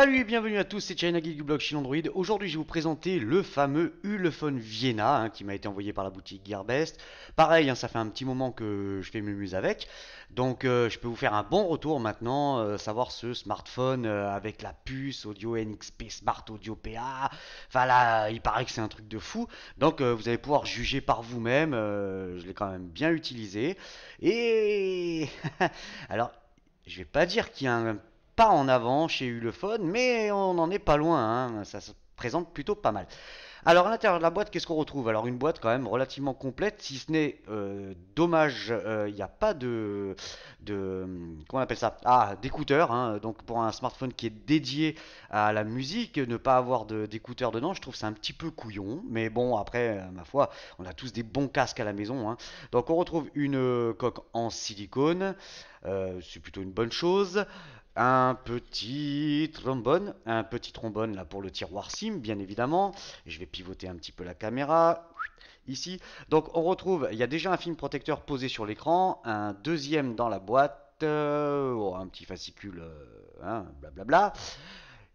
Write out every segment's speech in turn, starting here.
Salut et bienvenue à tous, c'est China Geek du blog chez Android. Aujourd'hui, je vais vous présenter le fameux Ulefone Vienna qui m'a été envoyé par la boutique Gearbest. Pareil, ça fait un petit moment que je fais mes muses avec. Donc, je peux vous faire un bon retour maintenant, savoir ce smartphone avec la puce audio NXP Smart Audio PA. Enfin là, il paraît que c'est un truc de fou. Donc, vous allez pouvoir juger par vous-même. Je l'ai quand même bien utilisé. Et alors, je vais pas dire qu'il y a un pas en avant chez Ulefone, mais on n'en est pas loin, ça se présente plutôt pas mal. Alors à l'intérieur de la boîte, qu'est-ce qu'on retrouve? Alors une boîte quand même relativement complète, si ce n'est dommage, il n'y a pas comment on appelle ça? Ah, d'écouteurs, donc pour un smartphone qui est dédié à la musique, ne pas avoir d'écouteurs dedans, je trouve c'est un petit peu couillon, mais bon après, ma foi, on a tous des bons casques à la maison, hein. Donc on retrouve une coque en silicone, c'est plutôt une bonne chose. Un petit trombone là pour le tiroir SIM, bien évidemment. Je vais pivoter un petit peu la caméra ici. Donc on retrouve, il y a déjà un film protecteur posé sur l'écran, un deuxième dans la boîte, un petit fascicule, blablabla.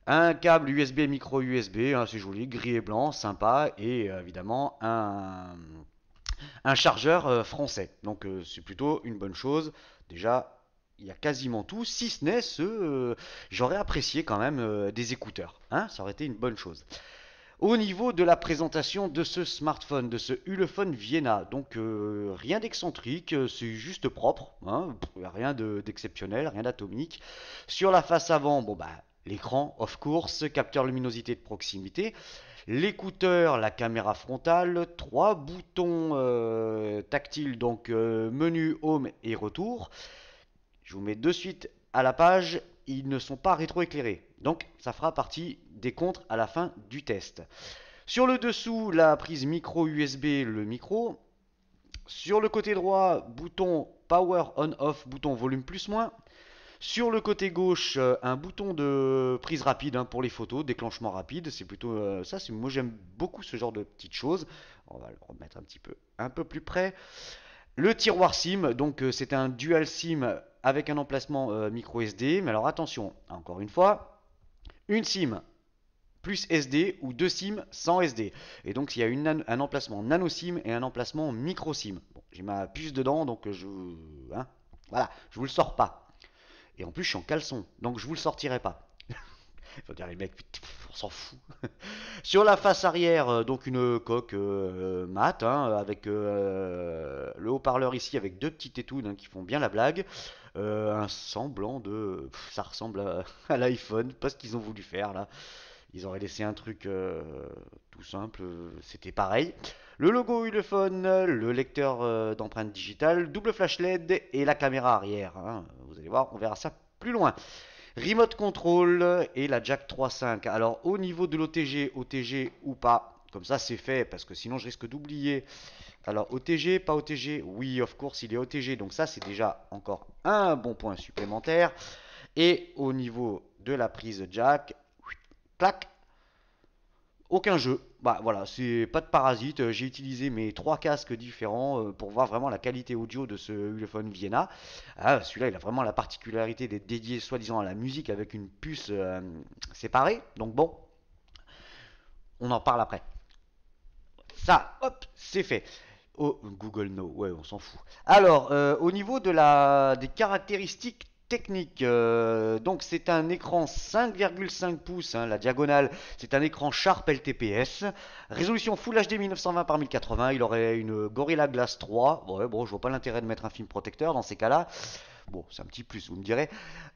Un câble USB micro USB, c'est joli, gris et blanc, sympa, et évidemment un chargeur français. Donc c'est plutôt une bonne chose. Déjà, il y a quasiment tout, si ce n'est j'aurais apprécié quand même des écouteurs. Ça aurait été une bonne chose. Au niveau de la présentation de ce smartphone, de ce Ulefone Vienna, donc rien d'excentrique, c'est juste propre, rien d'exceptionnel, rien d'atomique. Sur la face avant, bon bah l'écran, of course, capteur luminosité de proximité. L'écouteur, la caméra frontale, trois boutons tactiles, donc menu, home et retour. Je vous mets de suite à la page, ils ne sont pas rétroéclairés. Donc ça fera partie des contres à la fin du test. Sur le dessous, la prise micro USB, le micro. Sur le côté droit, bouton power on off, bouton volume plus moins. Sur le côté gauche, un bouton de prise rapide pour les photos, déclenchement rapide. C'est plutôt ça. Moi j'aime beaucoup ce genre de petites choses. On va le remettre un peu plus près. Le tiroir SIM, donc c'est un dual SIM avec un emplacement micro SD. Mais alors attention, encore une fois, une SIM plus SD ou deux SIM sans SD. Et donc il y a un emplacement nano SIM et un emplacement micro SIM. Bon, j'ai ma puce dedans, donc voilà, je vous le sors pas. Et en plus je suis en caleçon, donc je vous le sortirai pas. Il faut dire les mecs, on s'en fout. Sur la face arrière, donc une coque mat, avec le haut-parleur ici avec deux petites études qui font bien la blague. Un semblant de... ça ressemble à l'iPhone, pas ce qu'ils ont voulu faire là. Ils auraient laissé un truc tout simple, c'était pareil. Le logo Ulefone, le lecteur d'empreintes digitales, double flash LED et la caméra arrière. Vous allez voir, on verra ça plus loin. Remote Control et la Jack 3.5. Alors au niveau de l'OTG, OTG ou pas, comme ça c'est fait parce que sinon je risque d'oublier. Alors OTG, pas OTG, oui of course il est OTG, donc ça c'est déjà encore un bon point supplémentaire. Et au niveau de la prise jack, clac, aucun jeu. Bah voilà, c'est pas de parasite. J'ai utilisé mes trois casques différents pour voir vraiment la qualité audio de ce Ulefone Vienna. Celui-là, il a vraiment la particularité d'être dédié soi-disant à la musique avec une puce séparée. Donc bon, on en parle après. Ça, hop, c'est fait. Oh, Google No, ouais, on s'en fout. Alors, au niveau des caractéristiques techniques, donc c'est un écran 5,5 pouces, la diagonale, c'est un écran Sharp LTPS, résolution Full HD 1920 par 1080, il aurait une Gorilla Glass 3, ouais, bon, je vois pas l'intérêt de mettre un film protecteur dans ces cas-là. Bon, c'est un petit plus, vous me direz.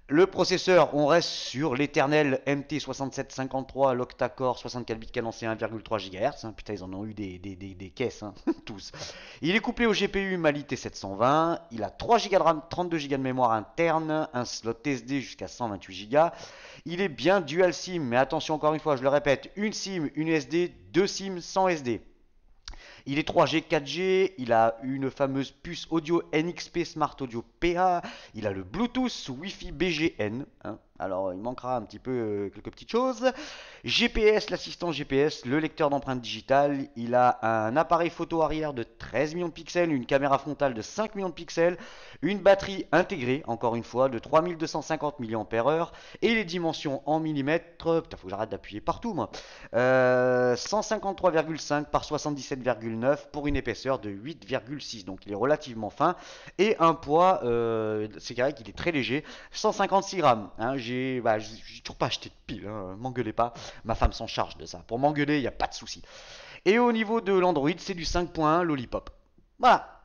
Le processeur, on reste sur l'éternel MT6753, l'octa-core, 64 bits cadencé 1,3 GHz. Putain, ils en ont eu des caisses, tous. Il est couplé au GPU Mali T720. Il a 3 Go de RAM, 32 Go de mémoire interne, un slot SD jusqu'à 128 Go. Il est bien dual SIM, mais attention encore une fois, je le répète, une SIM, une SD, deux SIM sans SD. Il est 3G, 4G, il a une fameuse puce audio NXP Smart Audio PA, il a le Bluetooth Wi-Fi BGN, Alors il manquera un petit peu quelques petites choses. GPS, l'assistant GPS, le lecteur d'empreintes digitales. Il a un appareil photo arrière de 13 millions de pixels, une caméra frontale de 5 millions de pixels, une batterie intégrée, encore une fois, de 3250 mAh et les dimensions en millimètres. Putain, faut que j'arrête d'appuyer partout moi. 153,5 par 77,9 pour une épaisseur de 8,6. Donc il est relativement fin et un poids, c'est vrai qu'il est très léger, 156 grammes. Hein, j'ai toujours pas acheté de pile, hein, m'engueulez pas. Ma femme s'en charge de ça. Pour m'engueuler, il n'y a pas de souci. Et au niveau de l'Android, c'est du 5.1 Lollipop. Voilà.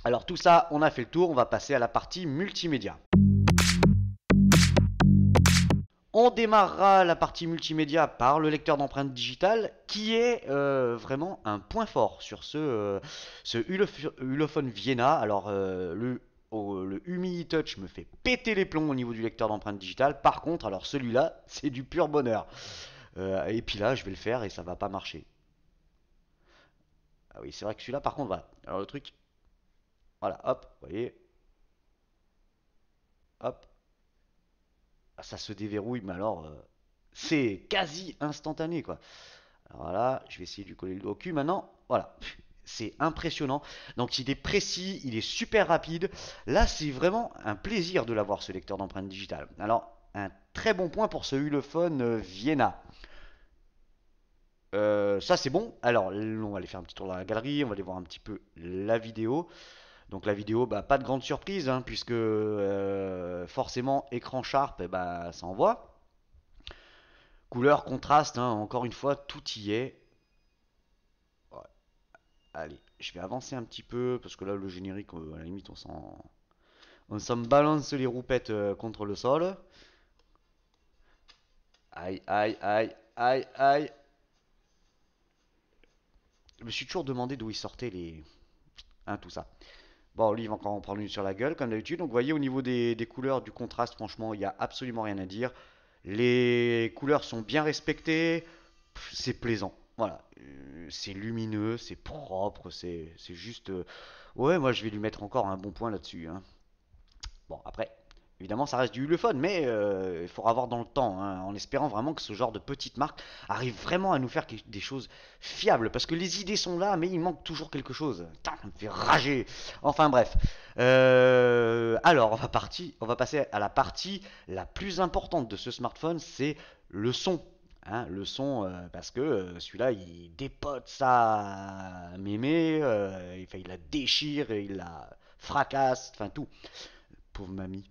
Alors tout ça, on a fait le tour. On va passer à la partie multimédia. On démarrera la partie multimédia par le lecteur d'empreintes digitales qui est vraiment un point fort sur ce Ulefone Vienna. Alors le Umi Touch me fait péter les plombs au niveau du lecteur d'empreintes digitales. Par contre, alors celui-là, c'est du pur bonheur. Et puis là, je vais le faire et ça va pas marcher. Ah oui, c'est vrai que celui-là, par contre, voilà. Alors le truc, voilà, hop, vous voyez, hop, ah, ça se déverrouille, mais alors, c'est quasi instantané, quoi. Alors voilà, je vais essayer de lui coller le doigt au cul maintenant. Voilà, c'est impressionnant. Donc il est précis, il est super rapide. Là, c'est vraiment un plaisir de l'avoir, ce lecteur d'empreintes digitales. Alors, un très bon point pour ce Ulefone Vienna. Ça c'est bon. Alors on va aller faire un petit tour dans la galerie, on va aller voir un petit peu la vidéo. Donc la vidéo, bah, pas de grande surprise, hein, puisque forcément écran Sharp, bah, ça envoie. Couleur, contraste, hein, encore une fois, tout y est. Ouais. Allez, je vais avancer un petit peu, parce que là le générique, à la limite, on s'en balance les roupettes contre le sol. Aïe, aïe, aïe, aïe, aïe. Je me suis toujours demandé d'où ils sortaient les... Hein, tout ça. Bon, lui, il va encore en prendre une sur la gueule, comme d'habitude. Donc, vous voyez, au niveau des couleurs, du contraste, franchement, il n'y a absolument rien à dire. Les couleurs sont bien respectées. C'est plaisant. Voilà. C'est lumineux, c'est propre, c'est juste... Ouais, moi, je vais lui mettre encore un bon point là-dessus, hein. Bon, après, évidemment, ça reste du Ulefone, mais il faudra avoir dans le temps, hein, en espérant vraiment que ce genre de petite marque arrive vraiment à nous faire des choses fiables. Parce que les idées sont là, mais il manque toujours quelque chose. Putain, ça me fait rager. Enfin bref. Alors, on va passer à la partie la plus importante de ce smartphone, c'est le son. Hein, le son, parce que celui-là, il dépote sa mémé, il la déchire, il la fracasse, enfin tout. Pauvre mamie.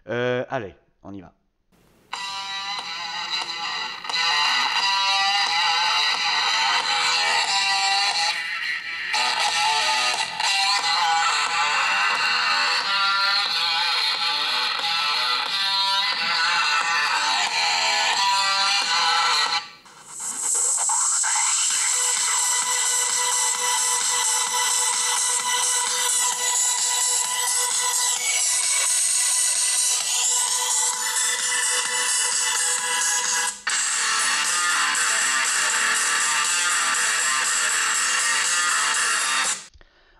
Allez, on y va.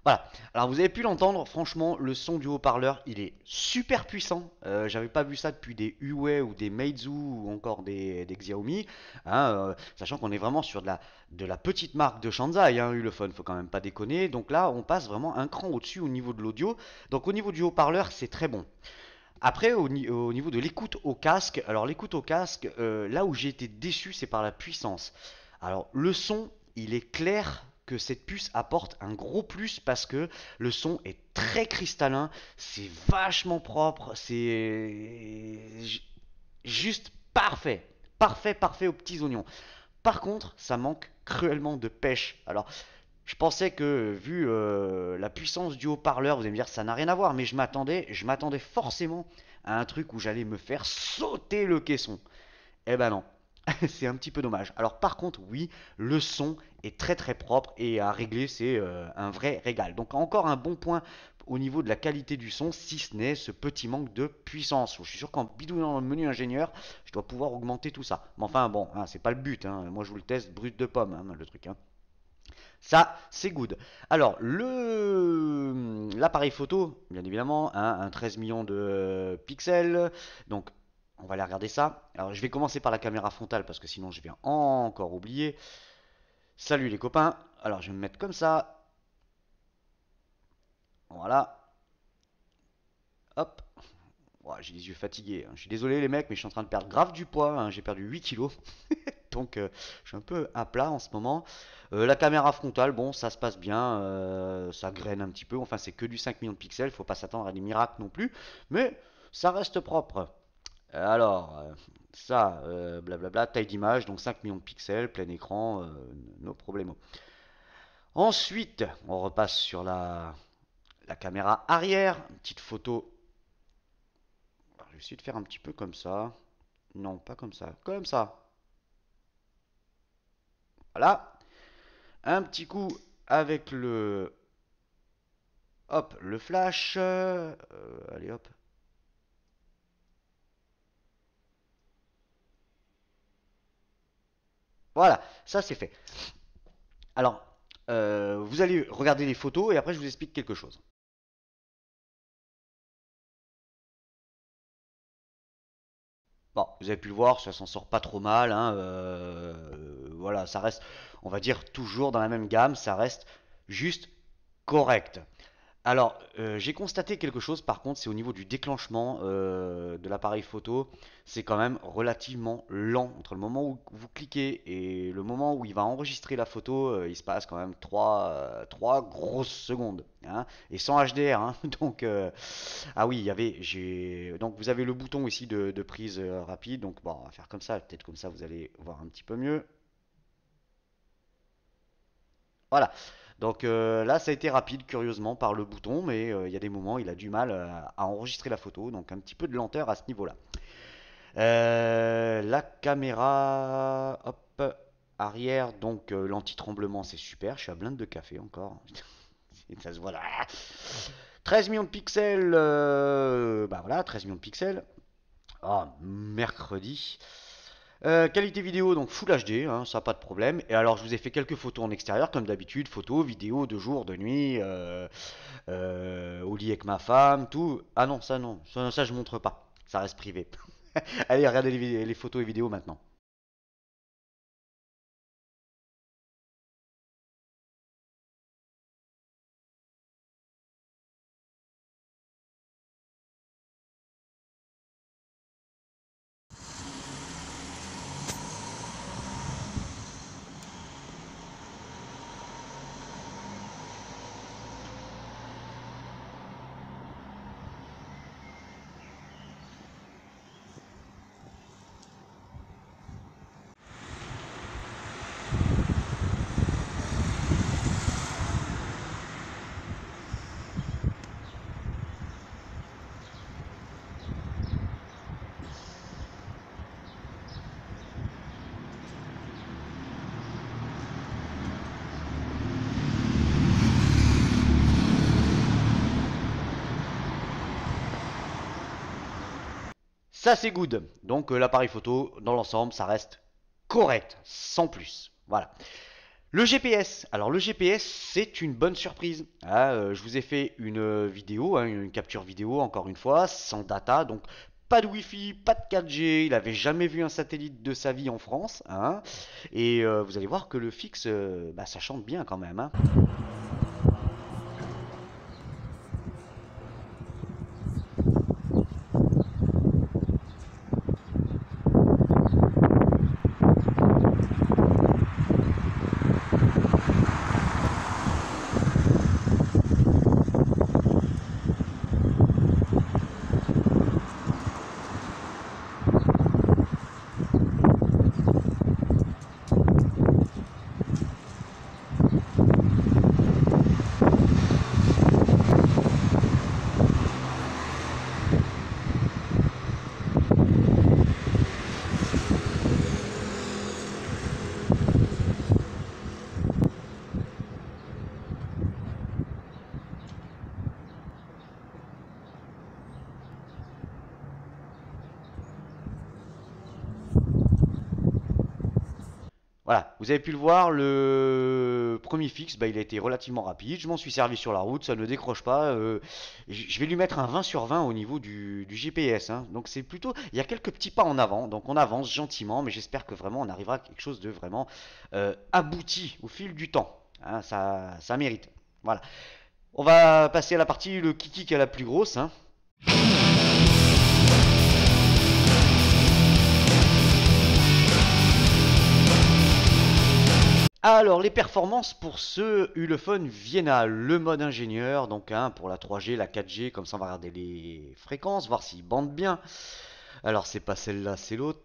Voilà. Alors vous avez pu l'entendre, franchement, le son du haut-parleur, il est super puissant. J'avais pas vu ça depuis des Huawei ou des Meizu ou encore des Xiaomi. Hein, sachant qu'on est vraiment sur de la petite marque de Shanzai, hein, Ulefone, faut quand même pas déconner. Donc là, on passe vraiment un cran au-dessus au niveau de l'audio. Donc au niveau du haut-parleur, c'est très bon. Après, au niveau de l'écoute au casque, alors l'écoute au casque, là où j'ai été déçu, c'est par la puissance. Alors le son, il est clair que cette puce apporte un gros plus parce que le son est très cristallin, c'est vachement propre, c'est juste parfait. Parfait, parfait aux petits oignons. Par contre, ça manque cruellement de pêche. Alors, je pensais que, vu la puissance du haut-parleur, vous allez me dire ça n'a rien à voir, mais je m'attendais forcément à un truc où j'allais me faire sauter le caisson. Eh ben non, c'est un petit peu dommage. Alors par contre, oui, le son est très très propre et à régler, c'est un vrai régal. Donc encore un bon point au niveau de la qualité du son, si ce n'est ce petit manque de puissance. Je suis sûr qu'en bidouillant dans le menu ingénieur, je dois pouvoir augmenter tout ça. Mais enfin bon, hein, c'est pas le but, hein. Moi je vous le teste brut de pomme, hein, le truc, hein. Ça, c'est good. Alors, l'appareil photo, bien évidemment, hein, un 13 millions de pixels. Donc, On va aller regarder ça. Alors, je vais commencer par la caméra frontale parce que sinon, je vais encore oublier. Salut les copains. Alors, je vais me mettre comme ça. Voilà. Hop. Ouais, j'ai les yeux fatigués, hein. Je suis désolé les mecs, mais je suis en train de perdre grave du poids, hein. J'ai perdu 8 kilos. Donc je suis un peu à plat en ce moment. La caméra frontale, bon, ça se passe bien. Ça graine un petit peu. Enfin, c'est que du 5 millions de pixels. Faut pas s'attendre à des miracles non plus. Mais ça reste propre. Alors, ça, blablabla, taille d'image, donc 5 millions de pixels, plein écran, no problemo. Ensuite, on repasse sur la caméra arrière. Une petite photo. Alors, je vais essayer de faire un petit peu comme ça. Non, pas comme ça. Comme ça. Voilà. Un petit coup avec le... Hop, le flash. Allez, hop. Voilà, ça c'est fait. Alors, vous allez regarder les photos et après je vous explique quelque chose. Bon, vous avez pu le voir, ça s'en sort pas trop mal, hein, voilà, ça reste, on va dire, toujours dans la même gamme, ça reste juste correct. Alors, j'ai constaté quelque chose par contre, c'est au niveau du déclenchement de l'appareil photo, c'est quand même relativement lent. Entre le moment où vous cliquez et le moment où il va enregistrer la photo, il se passe quand même 3 grosses secondes, hein, et sans HDR, hein. Donc, ah oui, donc vous avez le bouton ici de prise rapide. Donc bon, on va faire comme ça, peut-être comme ça vous allez voir un petit peu mieux. Voilà. Donc là, ça a été rapide, curieusement, par le bouton, mais il y a des moments, il a du mal à enregistrer la photo, donc un petit peu de lenteur à ce niveau-là. La caméra, hop, arrière, donc l'anti-tremblement, c'est super. Je suis à blinde de café encore. Ça se voit là. 13 millions de pixels, bah voilà, 13 millions de pixels. Ah, mercredi. Qualité vidéo, donc Full HD, hein, ça pas de problème. Et alors, je vous ai fait quelques photos en extérieur, comme d'habitude, photos, vidéos de jour, de nuit, au lit avec ma femme, tout. Ah non, ça non, ça je montre pas, ça reste privé. Allez, regardez les photos et vidéos maintenant. Ça c'est good. Donc l'appareil photo, dans l'ensemble, ça reste correct, sans plus. Voilà. Le GPS. Alors le GPS, c'est une bonne surprise. Ah, je vous ai fait une vidéo, hein, une capture vidéo, encore une fois, sans data, donc pas de Wi-Fi, pas de 4G. Il avait jamais vu un satellite de sa vie en France, hein. Et vous allez voir que le fixe, bah, ça chante bien quand même, hein. Voilà, vous avez pu le voir, le premier fixe, bah, il a été relativement rapide. Je m'en suis servi sur la route, ça ne décroche pas. Je vais lui mettre un 20 sur 20 au niveau du GPS, hein. Donc c'est plutôt, il y a quelques petits pas en avant, donc on avance gentiment, mais j'espère que vraiment on arrivera à quelque chose de vraiment abouti au fil du temps, hein. Ça mérite. Voilà. On va passer à la partie le kiki qui est la plus grosse, hein. Alors, les performances pour ce Ulefone Vienna, le mode ingénieur, donc hein, pour la 3G, la 4G, comme ça on va regarder les fréquences, voir s'ils bandent bien. Alors, c'est pas celle-là, c'est l'autre.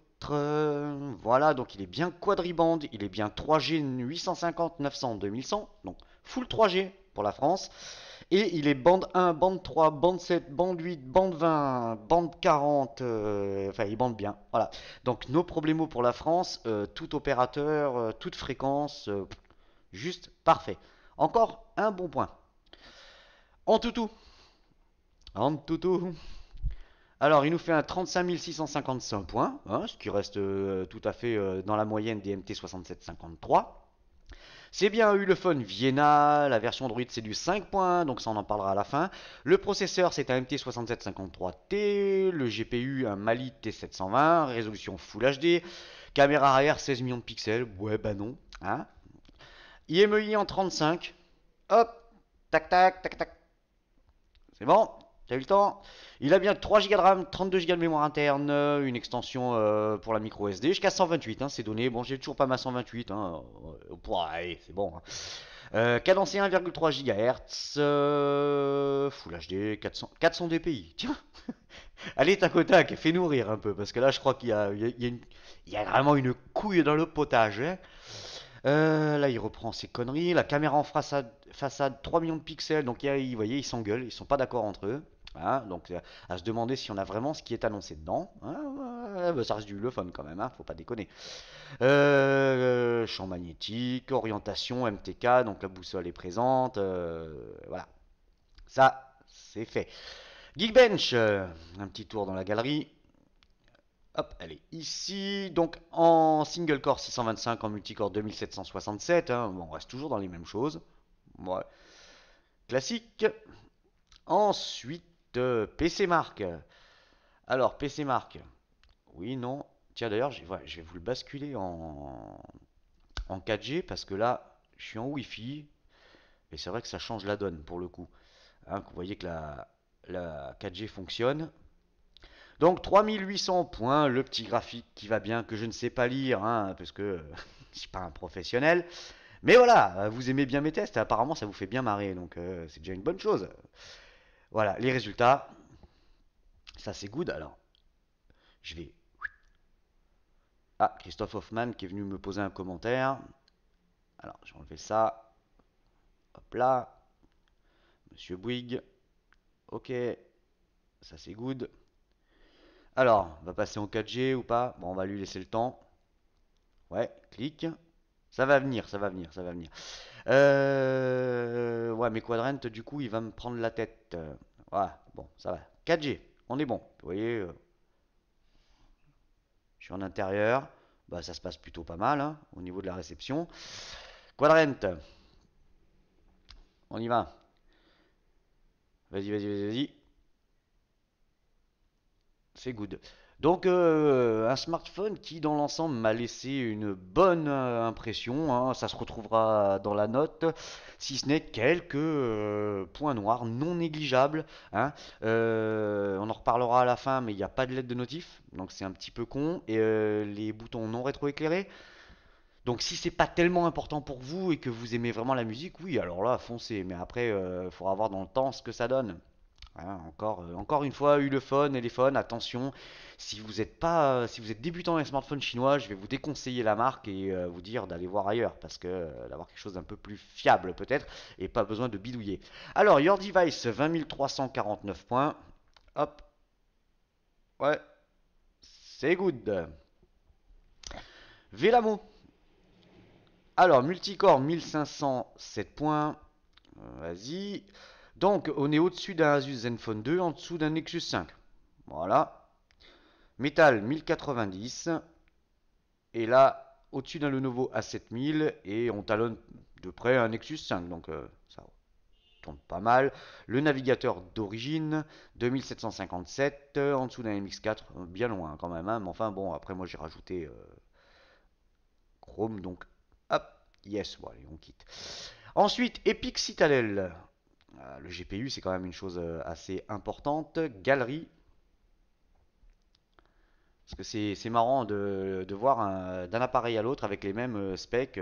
Voilà, donc il est bien quadriband, il est bien 3G 850, 900, 2100, donc full 3G pour la France. Et il est bande 1, bande 3, bande 7, bande 8, bande 20, bande 40, enfin il bande bien. Voilà. Donc nos problèmes pour la France, tout opérateur, toute fréquence, juste parfait. Encore un bon point. En toutou. En toutou. Alors il nous fait un 35 655 points, hein, ce qui reste tout à fait dans la moyenne des MT 6753. C'est bien eu le Ulefone Vienna, la version Android c'est du 5 points, donc ça on en parlera à la fin. Le processeur c'est un MT6753T, le GPU un Mali T720, résolution Full HD, caméra arrière 16 millions de pixels, ouais bah non, hein. IMEI en 35, hop, tac tac tac tac, c'est bon, t'as eu le temps. Il a bien 3 Go de RAM, 32 Go de mémoire interne, une extension pour la micro SD jusqu'à 128, hein, c'est donné. Bon, j'ai toujours pas ma 128, hein. Ouais, c'est bon, hein. Cadencé 1,3 GHz, Full HD, 400 dpi. Tiens, allez, tac au tac, fais nourrir un peu, parce que là, je crois il y a vraiment une couille dans le potage, hein. Là, il reprend ses conneries. La caméra en façade 3 millions de pixels. Donc, vous voyez, ils s'engueulent. Ils sont pas d'accord entre eux. Hein, donc, à se demander si on a vraiment ce qui est annoncé dedans. Hein, bah, ça reste du Ulefone quand même. Hein, faut pas déconner. Champ magnétique, orientation, MTK. Donc, la boussole est présente. Voilà. Ça, c'est fait. Geekbench. Un petit tour dans la galerie. Hop, elle est ici. Donc en single core 625, en multicore 2767. Hein. Bon, on reste toujours dans les mêmes choses. Ouais. Classique. Ensuite, PC Mark. Alors, PC Mark. Oui, non. Tiens, d'ailleurs, je vais vous le basculer en 4G parce que là, je suis en Wi-Fi. Et c'est vrai que ça change la donne pour le coup. Hein, vous voyez que la 4G fonctionne. Donc 3800 points, le petit graphique qui va bien, que je ne sais pas lire, hein, parce que je suis pas un professionnel. Mais voilà, vous aimez bien mes tests, et apparemment ça vous fait bien marrer, donc c'est déjà une bonne chose. Voilà, les résultats, ça c'est good. Alors, je vais... Ah, Christophe Hoffman qui est venu me poser un commentaire. Alors, je vais enlever ça. Hop là. Monsieur Bouygues. Ok, ça c'est good. Alors, on va passer en 4G ou pas? Bon, on va lui laisser le temps. Ouais, clique. Ça va venir, ça va venir, ça va venir. Ouais, mais Quadrant, du coup, il va me prendre la tête. Ouais, bon, ça va. 4G, on est bon. Vous voyez, je suis en intérieur. Bah, ça se passe plutôt pas mal, hein, au niveau de la réception. Quadrant, on y va. Vas-y, vas-y, vas-y, vas-y. C'est good. Donc un smartphone qui dans l'ensemble m'a laissé une bonne impression, hein. Ça se retrouvera dans la note, si ce n'est quelques points noirs non négligeables, hein. On en reparlera à la fin, mais il n'y a pas de LED de notif, donc c'est un petit peu con. Et les boutons non rétroéclairés. Donc si c'est pas tellement important pour vous et que vous aimez vraiment la musique, oui, alors là, foncez. Mais après, il faudra voir dans le temps ce que ça donne. Hein, encore une fois, Ulefone, Elephone, attention, si vous êtes pas, si vous êtes débutant dans les smartphones chinois, je vais vous déconseiller la marque et vous dire d'aller voir ailleurs parce que d'avoir quelque chose d'un peu plus fiable peut-être et pas besoin de bidouiller. Alors, Your Device, 20 349 points. Hop, ouais, c'est good. Vélamo. Alors, multicore, 1507 points. Vas-y. Donc, on est au-dessus d'un Asus Zenfone 2, en dessous d'un Nexus 5. Voilà. Métal 1090. Et là, au-dessus d'un Lenovo A7000 et on talonne de près un Nexus 5, donc ça tourne pas mal. Le navigateur d'origine 2757, en dessous d'un MX4, bien loin quand même, hein, mais enfin bon, après moi j'ai rajouté Chrome, donc hop, yes, bon allez, on quitte. Ensuite, Epic Citadel. Le GPU, c'est quand même une chose assez importante. Galerie. Parce que c'est marrant de voir d'un appareil à l'autre avec les mêmes specs,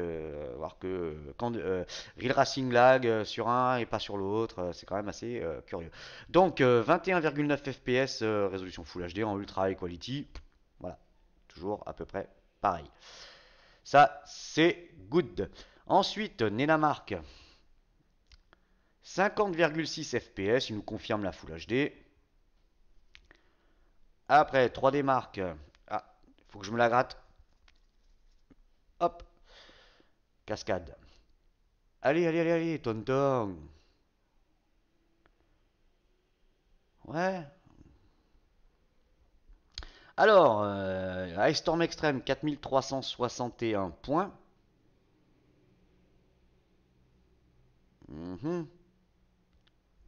voir que quand Real Racing lag sur un et pas sur l'autre, c'est quand même assez curieux. Donc 21,9 FPS, résolution Full HD en Ultra High Quality, voilà, toujours à peu près pareil. Ça, c'est good. Ensuite, Nenamark, 50,6 FPS, il nous confirme la Full HD. Après, 3D Mark, ah, il faut que je me la gratte. Hop, cascade. Allez, allez, allez, allez, tonton. Ouais. Alors, Ice Storm Extreme, 4361 points. Mhm.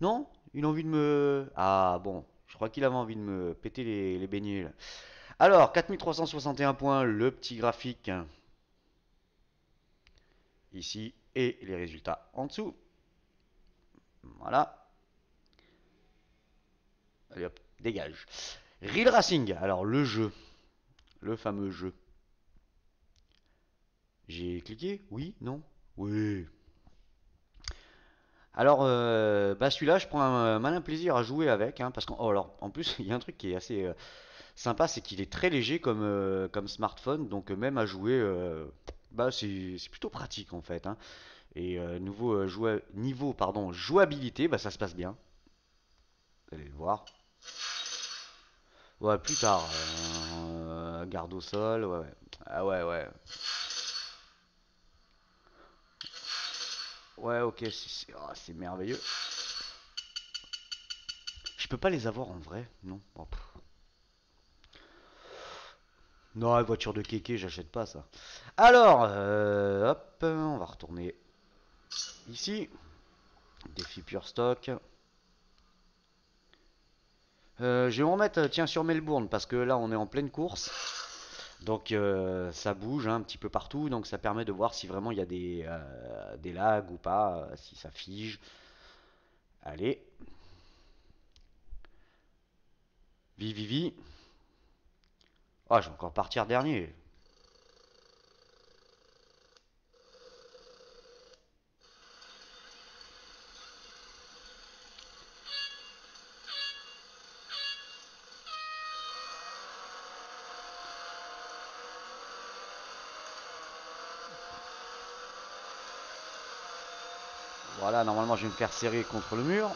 Non? Il a envie de me... Ah bon, je crois qu'il avait envie de me péter les beignets là. Alors, 4361 points, le petit graphique ici et les résultats en dessous. Voilà. Allez hop, dégage. Real Racing, alors le jeu, le fameux jeu. J'ai cliqué? Oui? Non? Oui. Alors, bah celui-là, je prends un malin plaisir à jouer avec, hein, parce qu'en oh, alors, en plus, il y a un truc qui est assez sympa, c'est qu'il est très léger comme smartphone, donc même à jouer, bah c'est plutôt pratique en fait, hein. Et niveau pardon, jouabilité, bah ça se passe bien. Vous allez le voir. Ouais, plus tard. Garde au sol, ouais, ouais. Ah ouais, ouais. Ouais, ok, c'est merveilleux. Je peux pas les avoir en vrai, non. Oh, non, la voiture de kéké, j'achète pas ça. Alors, hop, on va retourner ici. Défi pure stock. Je vais en remettre, tiens, sur Melbourne, parce que là, on est en pleine course. Donc, ça bouge hein, un petit peu partout. Donc, ça permet de voir si vraiment il y a des lags ou pas, si ça fige. Allez, vivi. Oh, je vais encore partir dernier. Voilà, normalement, je vais me faire serrer contre le mur.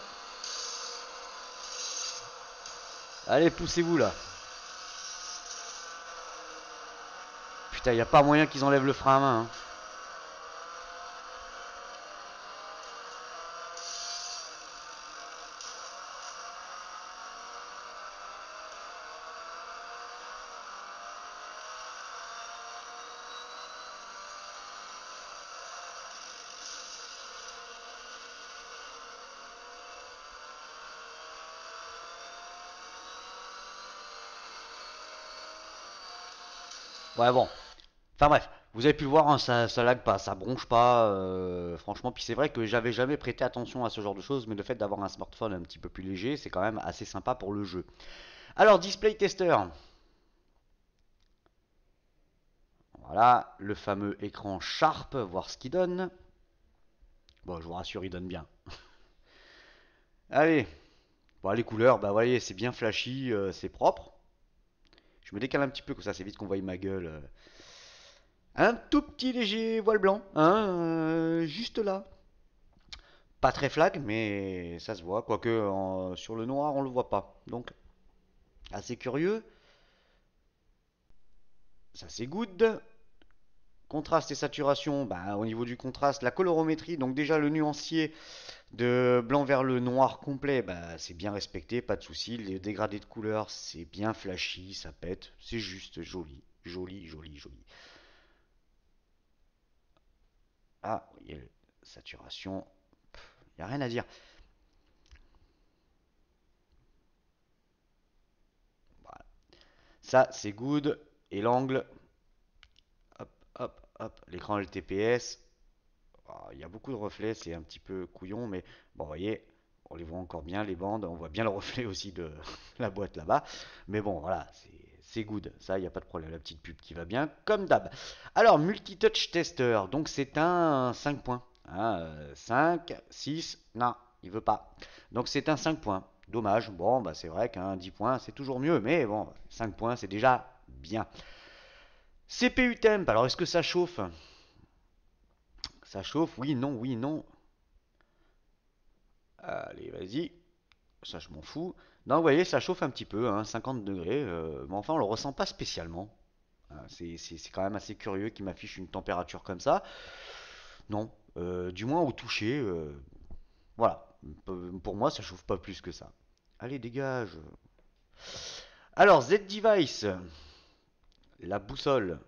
Allez, poussez-vous là. Putain, y a pas moyen qu'ils enlèvent le frein à main, hein. Ouais, bon. Enfin bref, vous avez pu le voir, hein, ça lag pas, ça bronche pas, franchement. Puis c'est vrai que j'avais jamais prêté attention à ce genre de choses, mais le fait d'avoir un smartphone un petit peu plus léger, c'est quand même assez sympa pour le jeu. Alors, display tester. Voilà, le fameux écran Sharp, voir ce qu'il donne. Bon, je vous rassure, il donne bien. Allez, bon, les couleurs, bah voyez, c'est bien flashy, c'est propre. Je me décale un petit peu, comme ça c'est vite qu'on voit ma gueule. Un tout petit léger voile blanc, hein, juste là. Pas très flag, mais ça se voit. Quoique sur le noir, on le voit pas. Donc, assez curieux. Ça, c'est good. Contraste et saturation, bah, au niveau du contraste, la colorométrie, donc déjà le nuancier de blanc vers le noir complet, bah, c'est bien respecté, pas de souci. Les dégradés de couleurs, c'est bien flashy, ça pète, c'est juste joli, joli, joli, joli. Ah, vous voyez, saturation, il n'y a rien à dire. Voilà. Ça, c'est good. Et l'angle, hop, hop, hop. L'écran LTPS, il y a beaucoup de reflets, c'est un petit peu couillon, mais bon, vous voyez, on les voit encore bien, les bandes. On voit bien le reflet aussi de la boîte là-bas. Mais bon, voilà, c'est good. Ça, il n'y a pas de problème. La petite pub qui va bien, comme d'hab. Alors, multitouch tester. Donc, c'est un 5 points. Hein, 5, 6, non, il veut pas. Donc, c'est un 5 points. Dommage. Bon, bah, c'est vrai qu'un 10 points, c'est toujours mieux. Mais bon, 5 points, c'est déjà bien. CPU temp. Alors, est-ce que ça chauffe? Ça chauffe? Oui, non, oui, non. Allez, vas-y. Ça, je m'en fous. Non, vous voyez, ça chauffe un petit peu, hein, 50 degrés. Mais enfin, on le ressent pas spécialement. C'est quand même assez curieux qu'il m'affiche une température comme ça. Non, du moins au toucher, voilà. Pour moi, ça chauffe pas plus que ça. Allez, dégage. Alors, Z-Device, la boussole.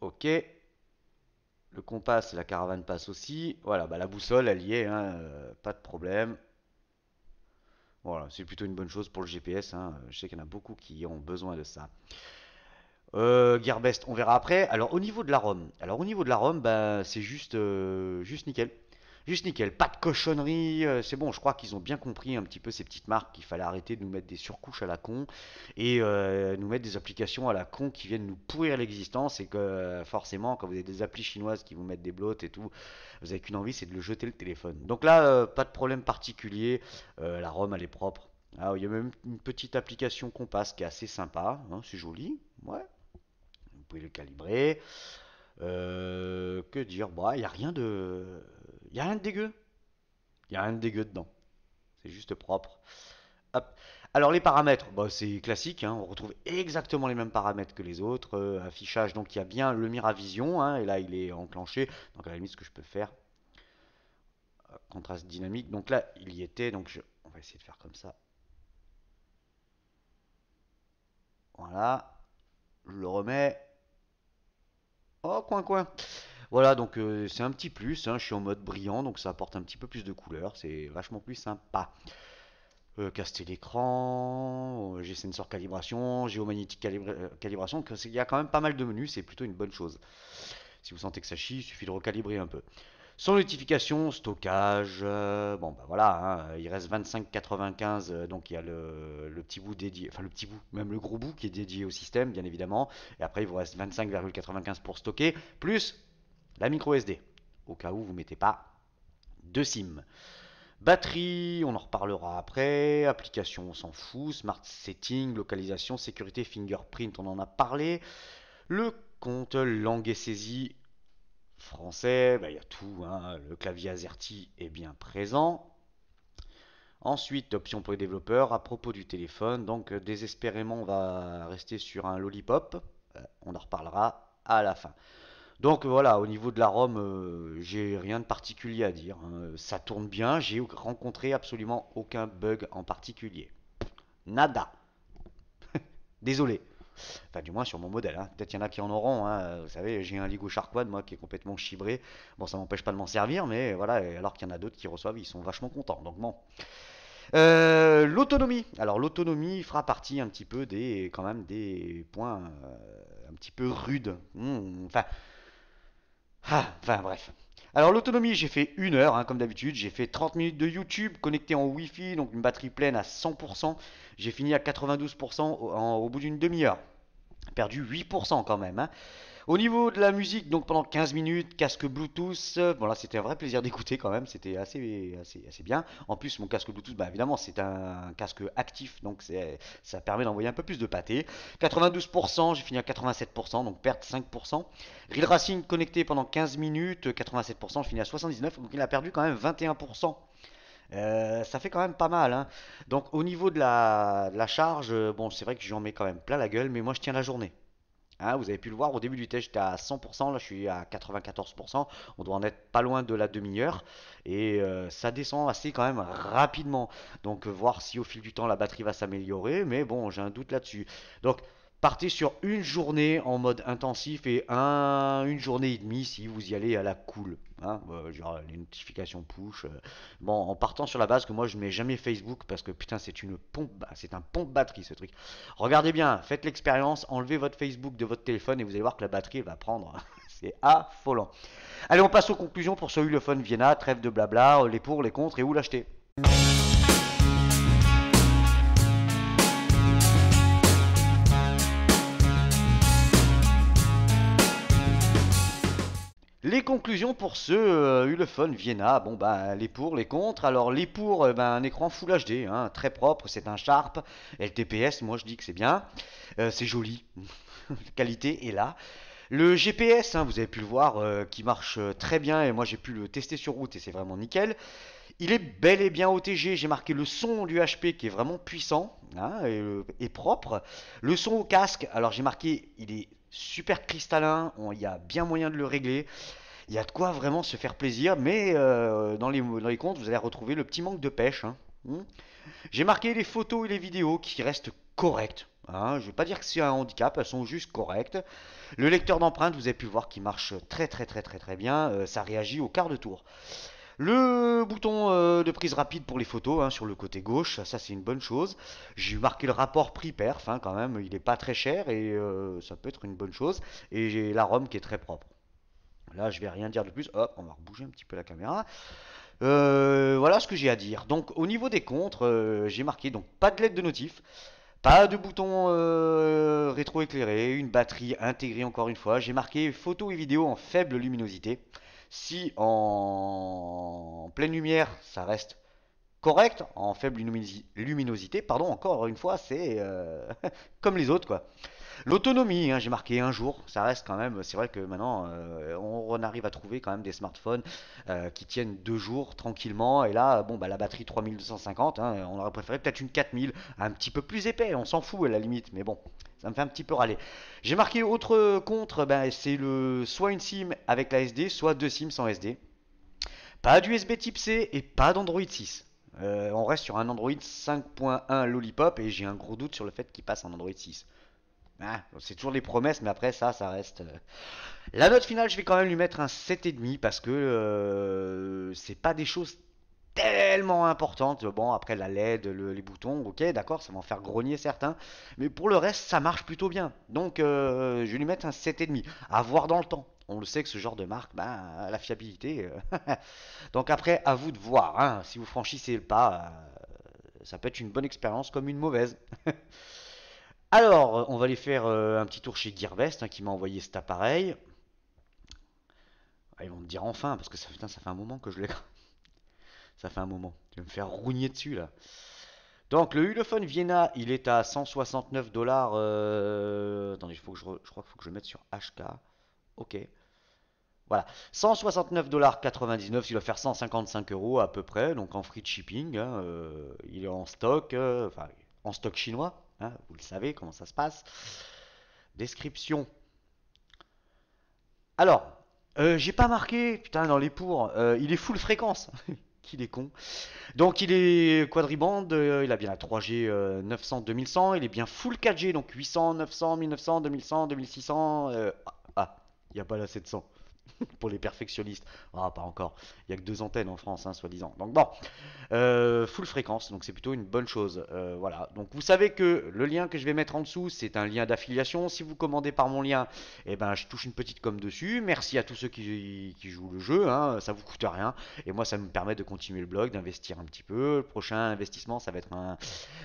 Ok. Le compas, la caravane passe aussi. Voilà, bah, la boussole, elle y est, hein, pas de problème. Voilà, c'est plutôt une bonne chose pour le GPS, hein. Je sais qu'il y en a beaucoup qui ont besoin de ça. Gearbest, on verra après. Alors au niveau de la ROM, bah, c'est juste nickel. Juste nickel, pas de cochonnerie, c'est bon, je crois qu'ils ont bien compris un petit peu ces petites marques qu'il fallait arrêter de nous mettre des surcouches à la con et nous mettre des applications à la con qui viennent nous pourrir l'existence et que forcément quand vous avez des applis chinoises qui vous mettent des bloats et tout, vous avez qu'une envie, c'est de le jeter le téléphone. Donc là, pas de problème particulier, la ROM elle est propre. Ah, il y a même une petite application Compass qui est assez sympa, hein, c'est joli, ouais, vous pouvez le calibrer. Que dire? Bah, il n'y a rien de. Il y a rien de dégueu. Il n'y a rien de dégueu dedans. C'est juste propre. Hop. Alors les paramètres, bah, c'est classique, hein, on retrouve exactement les mêmes paramètres que les autres. Affichage, donc il y a bien le Miravision, hein, et là il est enclenché. Donc à la limite ce que je peux faire, contraste dynamique. Donc là il y était, on va essayer de faire comme ça. Voilà, je le remets. Oh, coin coin. Voilà, donc c'est un petit plus, hein, je suis en mode brillant, donc ça apporte un petit peu plus de couleur, c'est vachement plus sympa. Caster l'écran, j'ai sensor calibration, géomagnétique calibration, il y a quand même pas mal de menus, c'est plutôt une bonne chose. Si vous sentez que ça chie, il suffit de recalibrer un peu. Sans notification, stockage, bon bah voilà, hein, il reste 25,95, donc il y a le petit bout dédié, enfin le petit bout, même le gros bout qui est dédié au système, bien évidemment. Et après il vous reste 25,95 pour stocker, plus la micro SD, au cas où vous ne mettez pas de SIM. Batterie, on en reparlera après. Application, on s'en fout. Smart setting, localisation, sécurité, fingerprint, on en a parlé. Le compte, langue et saisie, français, bah, il y a tout, hein. Le clavier AZERTY est bien présent. Ensuite, option pour les développeurs. À propos du téléphone, donc désespérément, on va rester sur un lollipop. On en reparlera à la fin. Donc voilà, au niveau de la ROM, j'ai rien de particulier à dire, hein. Ça tourne bien, j'ai rencontré absolument aucun bug en particulier. Nada. Désolé. Enfin, du moins sur mon modèle, hein. Peut-être qu'il y en a qui en auront, hein. Vous savez, j'ai un Lego Shark One, moi, qui est complètement chibré. Bon, ça m'empêche pas de m'en servir, mais voilà, alors qu'il y en a d'autres qui reçoivent, ils sont vachement contents. Donc bon. L'autonomie. Alors l'autonomie fera partie un petit peu des, quand même, des points un petit peu rudes. Enfin, enfin bref. Alors l'autonomie, j'ai fait 1 heure, hein, comme d'habitude. J'ai fait 30 minutes de YouTube connecté en Wi-Fi, donc une batterie pleine à 100%. J'ai fini à 92% au bout d'une demi-heure. Perdu 8% quand même, hein. Au niveau de la musique, donc pendant 15 minutes, casque Bluetooth. Bon là, c'était un vrai plaisir d'écouter quand même. C'était assez bien. En plus, mon casque Bluetooth, bah, évidemment, c'est un casque actif, donc ça permet d'envoyer un peu plus de pâté. 92%, j'ai fini à 87%, donc perte 5%. Real Racing connecté pendant 15 minutes, 87%, je finis à 79%, donc il a perdu quand même 21%. Ça fait quand même pas mal, hein. Donc au niveau de la charge, bon, c'est vrai que j'en mets quand même plein la gueule, mais moi je tiens la journée. Hein, vous avez pu le voir, au début du test, j'étais à 100%, là je suis à 94%. On doit en être pas loin de la demi-heure. Et ça descend assez quand même rapidement. Donc voir si au fil du temps la batterie va s'améliorer. Mais bon, j'ai un doute là-dessus. Donc Partez sur une journée en mode intensif et une journée et demie si vous y allez à la cool. Hein, genre les notifications push. Bon, en partant sur la base que moi je mets jamais Facebook parce que putain c'est une pompe, c'est un pompe batterie ce truc. Regardez bien, faites l'expérience, enlevez votre Facebook de votre téléphone et vous allez voir que la batterie elle va prendre. C'est affolant. Allez, on passe aux conclusions pour ce Ulefone Vienna. Trêve de blabla, les pour, les contre et où l'acheter. Les conclusions pour ce Ulefone Vienna, bon bah les pour, les contre. Alors les pour, un écran Full HD, hein, très propre, c'est un Sharp LTPS, moi je dis que c'est bien, c'est joli, la qualité est là. Le GPS, hein, vous avez pu le voir, qui marche très bien et moi j'ai pu le tester sur route et c'est vraiment nickel. Il est bel et bien OTG, j'ai marqué le son du HP qui est vraiment puissant, hein, et propre. Le son au casque, alors j'ai marqué il est super cristallin, il y a bien moyen de le régler. Il y a de quoi vraiment se faire plaisir, mais dans les comptes, vous allez retrouver le petit manque de pêche. Hein. J'ai marqué les photos et les vidéos qui restent correctes. Hein. Je ne vais pas dire que c'est un handicap, elles sont juste correctes. Le lecteur d'empreintes, vous avez pu voir qu'il marche très très très très très bien. Ça réagit au quart de tour. Le bouton de prise rapide pour les photos, hein, sur le côté gauche, ça c'est une bonne chose. J'ai marqué le rapport prix-perf, hein, quand même, il n'est pas très cher et ça peut être une bonne chose. Et j'ai la ROM qui est très propre. Là, je vais rien dire de plus. Hop, on va rebouger un petit peu la caméra. Voilà ce que j'ai à dire. Donc, au niveau des contres, j'ai marqué donc pas de LED de notif, pas de bouton rétroéclairé, une batterie intégrée encore une fois. J'ai marqué photo et vidéo en faible luminosité. Si en pleine lumière, ça reste correct, en faible luminosité, pardon, encore une fois, c'est comme les autres, quoi. L'autonomie, hein, j'ai marqué un jour, ça reste quand même, c'est vrai que maintenant on arrive à trouver quand même des smartphones qui tiennent 2 jours tranquillement, et là, bon, bah, la batterie 3250, hein, on aurait préféré peut-être une 4000, un petit peu plus épais, on s'en fout à la limite, mais bon, ça me fait un petit peu râler. J'ai marqué autre contre, ben, c'est soit une SIM avec la SD, soit deux SIM sans SD. Pas d'USB type C et pas d'Android 6. On reste sur un Android 5.1 Lollipop et j'ai un gros doute sur le fait qu'il passe en Android 6. Ah, c'est toujours des promesses, mais après ça reste. La note finale, je vais quand même lui mettre un 7,5 parce que c'est pas des choses tellement importantes. Bon, après la LED, les boutons, ok, d'accord, ça va en faire grogner certains, mais pour le reste, ça marche plutôt bien. Donc, je vais lui mettre un 7,5. À voir dans le temps. On le sait que ce genre de marque, bah, la fiabilité. Donc après, à vous de voir. Hein. Si vous franchissez le pas, ça peut être une bonne expérience comme une mauvaise. Alors, on va aller faire un petit tour chez Gearbest, hein, qui m'a envoyé cet appareil. Ah, ils vont me dire enfin, parce que ça, putain, ça fait un moment que je l'ai. Ça fait un moment. Tu vas me faire rougner dessus là. Donc, le Ulefone Vienna, il est à 169 dollars. Attendez, je crois qu'il faut que je le mette sur HK. Ok. Voilà. 169 dollars 99, il va faire 155 euros à peu près, donc en free shipping. Hein, il est en stock, enfin en stock chinois. Hein, vous le savez comment ça se passe. Description. Alors, j'ai pas marqué, putain, dans les pour, il est full fréquence. Qu'il est con. Donc il est quadriband, il a bien la 3G 900 2100, il est bien full 4G, donc 800, 900, 1900, 2100, 2600. Ah, il n'y a pas la 700 pour les perfectionnistes. Ah, pas encore. Il n'y a que 2 antennes en France, hein, soi-disant. Donc bon, full fréquence, donc c'est plutôt une bonne chose. Voilà. Donc vous savez que le lien que je vais mettre en dessous, c'est un lien d'affiliation. Si vous commandez par mon lien, eh ben, je touche une petite com dessus. Merci à tous ceux qui jouent le jeu, hein, ça vous coûte rien. Et moi, ça me permet de continuer le blog, d'investir un petit peu. Le prochain investissement, ça va être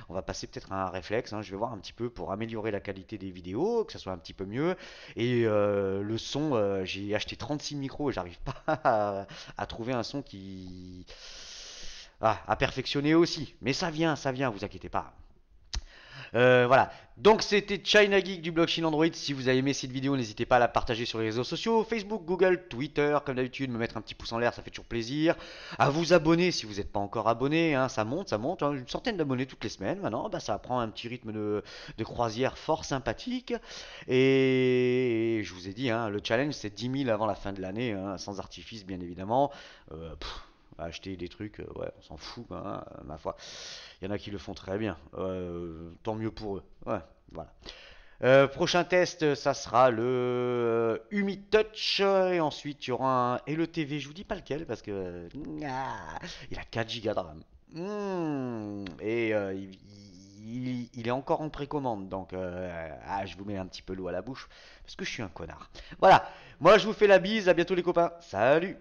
on va passer peut-être à un réflexe. Hein, je vais voir un petit peu pour améliorer la qualité des vidéos, que ça soit un petit peu mieux. Et le son, j'ai acheté 36 micros et j'arrive pas à trouver un son qui à perfectionner aussi. Mais ça vient, vous inquiétez pas. Voilà. Donc c'était China Geek du blog Chine Android. Si vous avez aimé cette vidéo, n'hésitez pas à la partager sur les réseaux sociaux, Facebook, Google, Twitter, comme d'habitude, me mettre un petit pouce en l'air, ça fait toujours plaisir. À vous abonner si vous n'êtes pas encore abonné, hein, ça monte, hein, une centaine d'abonnés toutes les semaines maintenant, bah, ça prend un petit rythme de croisière fort sympathique. Et je vous ai dit, hein, le challenge c'est 10 000 avant la fin de l'année, hein, sans artifice bien évidemment. Acheter des trucs, ouais, on s'en fout, hein, ma foi. Il y en a qui le font très bien. Tant mieux pour eux. Ouais, voilà. Prochain test, ça sera le Humid Touch. Et ensuite, il y aura un LETV. Je vous dis pas lequel parce que il a 4 Go de RAM. Et il est encore en précommande. Donc, je vous mets un petit peu l'eau à la bouche parce que je suis un connard. Voilà. Moi, je vous fais la bise. À bientôt, les copains. Salut!